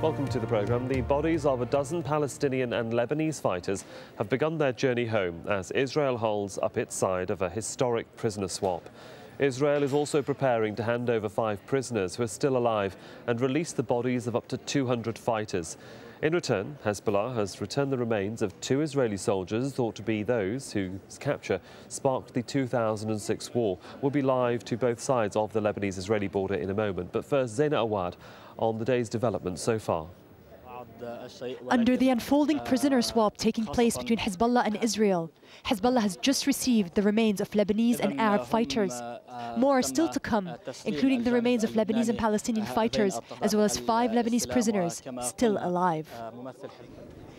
Welcome to the programme. The bodies of a dozen Palestinian and Lebanese fighters have begun their journey home as Israel holds up its side of a historic prisoner swap. Israel is also preparing to hand over 5 prisoners who are still alive and release the bodies of up to 200 fighters. In return, Hezbollah has returned the remains of 2 Israeli soldiers thought to be those whose capture sparked the 2006 war. We'll be live to both sides of the Lebanese-Israeli border in a moment. But first, Zaina Awad on the day's developments so far. Under the unfolding prisoner swap taking place between Hezbollah and Israel, Hezbollah has just received the remains of Lebanese and Arab fighters. More are still to come, including the remains of Lebanese and Palestinian fighters, as well as 5 Lebanese prisoners still alive.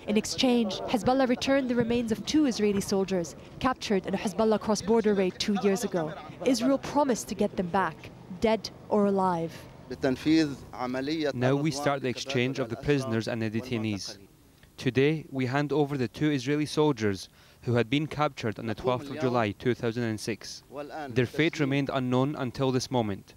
In exchange, Hezbollah returned the remains of 2 Israeli soldiers captured in a Hezbollah cross-border raid 2 years ago. Israel promised to get them back, dead or alive. Now we start the exchange of the prisoners and the detainees. Today, we hand over the 2 Israeli soldiers who had been captured on the 12th of July 2006. Their fate remained unknown until this moment,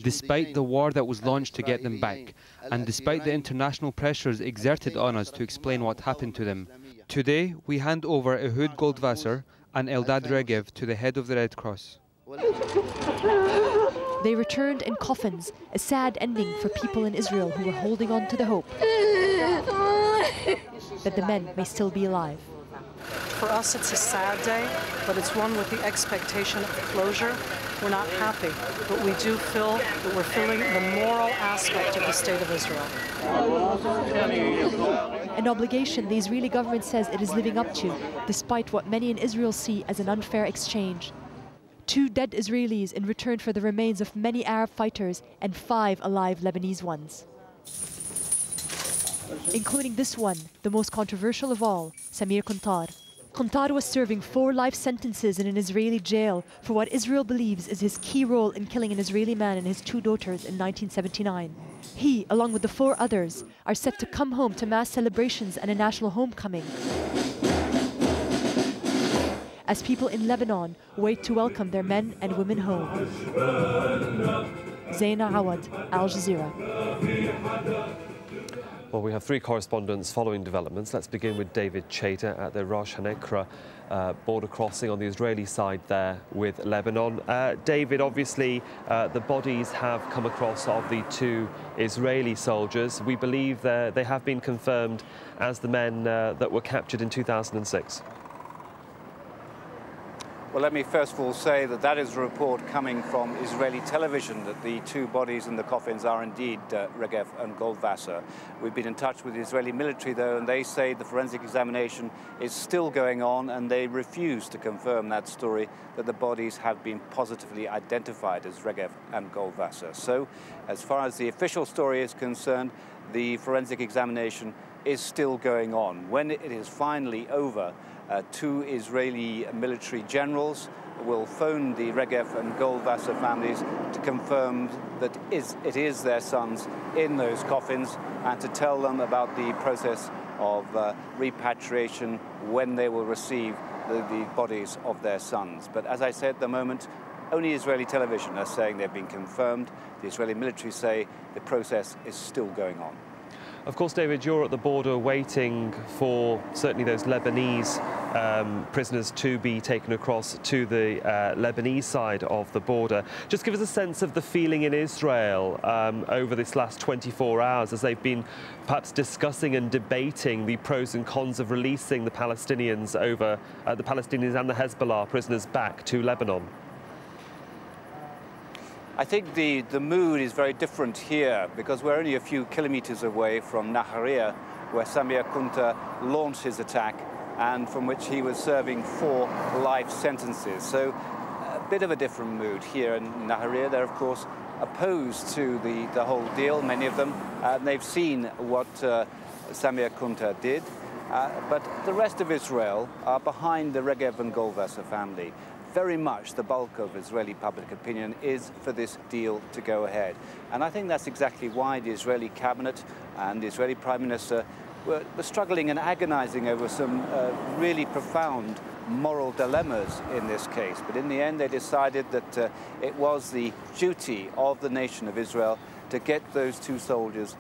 despite the war that was launched to get them back, and despite the international pressures exerted on us to explain what happened to them. Today, we hand over Ehud Goldwasser and Eldad Regev to the head of the Red Cross. They returned in coffins, a sad ending for people in Israel who were holding on to the hope that the men may still be alive. For us, it's a sad day, but it's one with the expectation of closure. We're not happy, but we do feel that we're filling the moral aspect of the state of Israel. An obligation the Israeli government says it is living up to, despite what many in Israel see as an unfair exchange. 2 dead Israelis in return for the remains of many Arab fighters and 5 alive Lebanese ones. Including this one, the most controversial of all, Samir Kuntar. Kuntar was serving 4 life sentences in an Israeli jail for what Israel believes is his key role in killing an Israeli man and his 2 daughters in 1979. He, along with the 4 others, are set to come home to mass celebrations and a national homecoming, as people in Lebanon wait to welcome their men and women home. Zaina Awad, Al-Jazeera. Well, we have 3 correspondents following developments. Let's begin with David Chater at the Rosh Hanekra border crossing on the Israeli side there with Lebanon. David, obviously the bodies have come across of the 2 Israeli soldiers. We believe they have been confirmed as the men that were captured in 2006. Well, let me first of all say that that is a report coming from Israeli television, that the 2 bodies in the coffins are indeed Regev and Goldwasser. We've been in touch with the Israeli military, though, and they say the forensic examination is still going on, and they refuse to confirm that story, that the bodies have been positively identified as Regev and Goldwasser. So, as far as the official story is concerned, the forensic examination is still going on. When it is finally over, 2 Israeli military generals will phone the Regev and Goldwasser families to confirm that it is their sons in those coffins and to tell them about the process of repatriation when they will receive the bodies of their sons. But as I said at the moment, only Israeli television are saying they've been confirmed. The Israeli military say the process is still going on. Of course, David, you're at the border waiting for certainly those Lebanese prisoners to be taken across to the Lebanese side of the border. Just give us a sense of the feeling in Israel over this last 24 hours as they've been perhaps discussing and debating the pros and cons of releasing the Palestinians over the Palestinians and the Hezbollah prisoners back to Lebanon. I think the mood is very different here because we're only a few kilometers away from Nahariya, where Samir Kuntar launched his attack and from which he was serving 4 life sentences. So a bit of a different mood here in Nahariya. They're, of course, opposed to the whole deal, many of them. They've seen what Samir Kuntar did. But the rest of Israel are behind the Regev and Goldwasser family. Very much the bulk of Israeli public opinion is for this deal to go ahead. And I think that's exactly why the Israeli cabinet and the Israeli Prime Minister were struggling and agonizing over some really profound moral dilemmas in this case. But in the end, they decided that it was the duty of the nation of Israel to get those two soldiers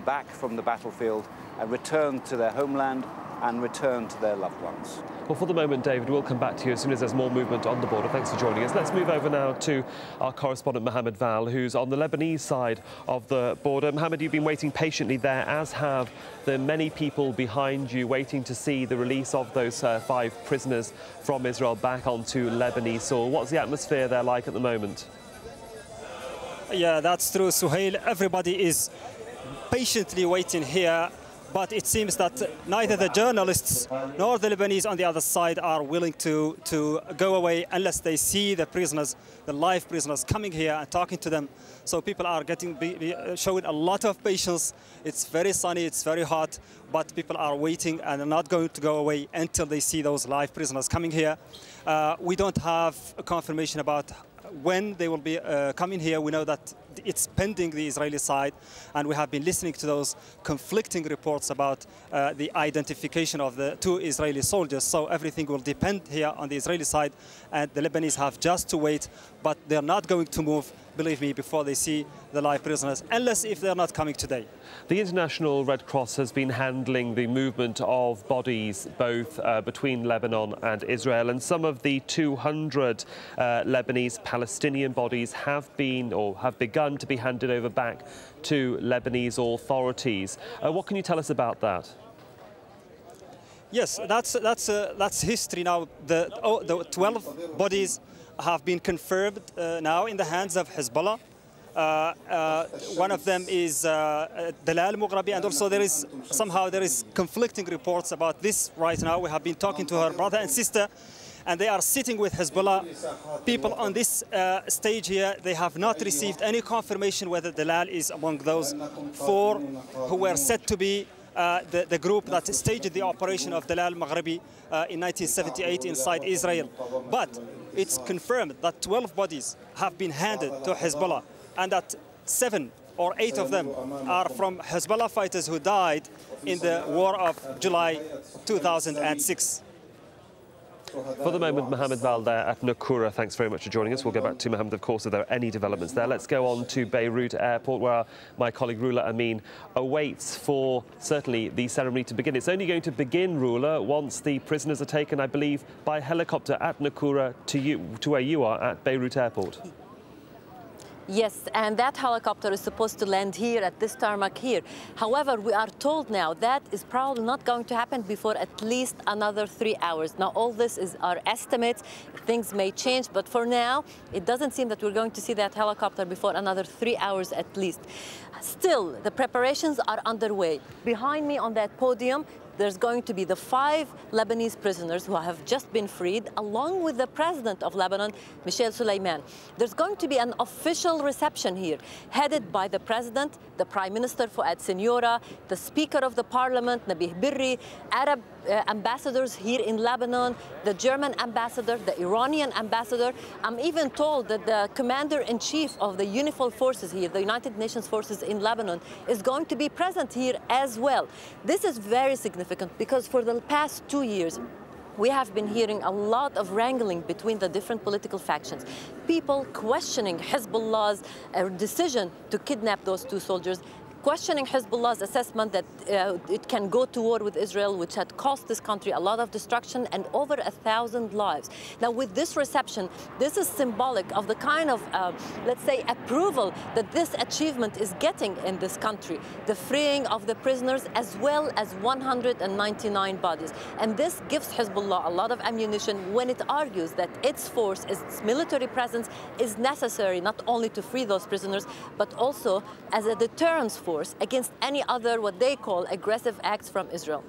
back from the battlefield and return to their homeland and return to their loved ones. Well, for the moment, David, we'll come back to you as soon as there's more movement on the border. Thanks for joining us. Let's move over now to our correspondent, Mohammed Val, who's on the Lebanese side of the border. Mohammed, you've been waiting patiently there, as have the many people behind you, waiting to see the release of those 5 prisoners from Israel back onto Lebanese soil. What's the atmosphere there like at the moment? Yeah, that's true, Suhail. Everybody is patiently waiting here. But it seems that neither the journalists nor the Lebanese on the other side are willing to go away unless they see the prisoners, the live prisoners, coming here and talking to them. So people are showing a lot of patience. It's very sunny, it's very hot, but people are waiting and are not going to go away until they see those live prisoners coming here. We don't have a confirmation about when they will be coming here. We know that it's pending the Israeli side, and we have been listening to those conflicting reports about the identification of the 2 Israeli soldiers. So everything will depend here on the Israeli side, and the Lebanese have just to wait, but they're not going to move, believe me, before they see the live prisoners, unless if they're not coming today. The International Red Cross has been handling the movement of bodies both between Lebanon and Israel, and some of the 200 Lebanese Palestinian bodies have begun to be handed over back to Lebanese authorities. What can you tell us about that? Yes, that's history now. The 12 bodies have been confirmed now in the hands of Hezbollah. One of them is Dalal Mughrabi, and also there is conflicting reports about this right now. We have been talking to her brother and sister, and they are sitting with Hezbollah people on this stage here. They have not received any confirmation whether Dalal is among those 4 who were said to be the group that staged the operation of Dalal Mughrabi in 1978 inside Israel. But it's confirmed that 12 bodies have been handed to Hezbollah, and that 7 or 8 of them are from Hezbollah fighters who died in the war of July 2006. For the moment, Mohammed Val there at Nakura, thanks very much for joining us. We'll go back to Mohammed, of course, if there are any developments there. Let's go on to Beirut Airport, where my colleague Rula Amin awaits for, certainly, the ceremony to begin. It's only going to begin, Rula, once the prisoners are taken, I believe, by helicopter at Nakura to where you are at Beirut Airport. Yes, and that helicopter is supposed to land here at this tarmac here. However, we are told now that is probably not going to happen before at least another 3 hours. Now, all this is our estimates. Things may change, but for now, it doesn't seem that we're going to see that helicopter before another 3 hours at least. Still, the preparations are underway. Behind me on that podium, there's going to be the 5 Lebanese prisoners who have just been freed, along with the president of Lebanon, Michel Suleiman. There's going to be an official reception here, headed by the president, the prime minister, Fouad Siniora, the speaker of the parliament, Nabih Berri, Arab ambassadors here in Lebanon, the German ambassador, the Iranian ambassador. I'm even told that the commander-in-chief of the UNIFIL forces here, the United Nations forces in Lebanon, is going to be present here as well. This is very significant because for the past 2 years, we have been hearing a lot of wrangling between the different political factions. People questioning Hezbollah's decision to kidnap those 2 soldiers, questioning Hezbollah's assessment that it can go to war with Israel, which had cost this country a lot of destruction and over 1,000 lives. Now, with this reception, this is symbolic of the kind of, let's say, approval that this achievement is getting in this country, the freeing of the prisoners as well as 199 bodies. And this gives Hezbollah a lot of ammunition when it argues that its force, its military presence is necessary not only to free those prisoners, but also as a deterrence force against any other, what they call, aggressive acts from Israel.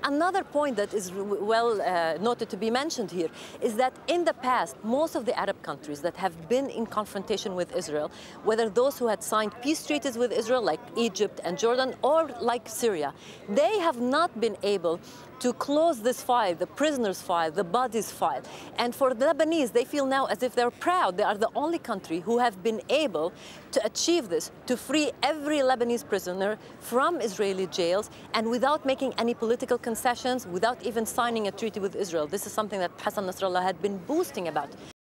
Another point that is well noted to be mentioned here is that in the past, most of the Arab countries that have been in confrontation with Israel, whether those who had signed peace treaties with Israel, like Egypt and Jordan, or like Syria, they have not been able to close this file, the prisoners' file, the bodies' file. And for the Lebanese, they feel now as if they're proud. They are the only country who have been able to achieve this, to free every Lebanese prisoner from Israeli jails, and without making any political concessions, without even signing a treaty with Israel. This is something that Hassan Nasrallah had been boasting about.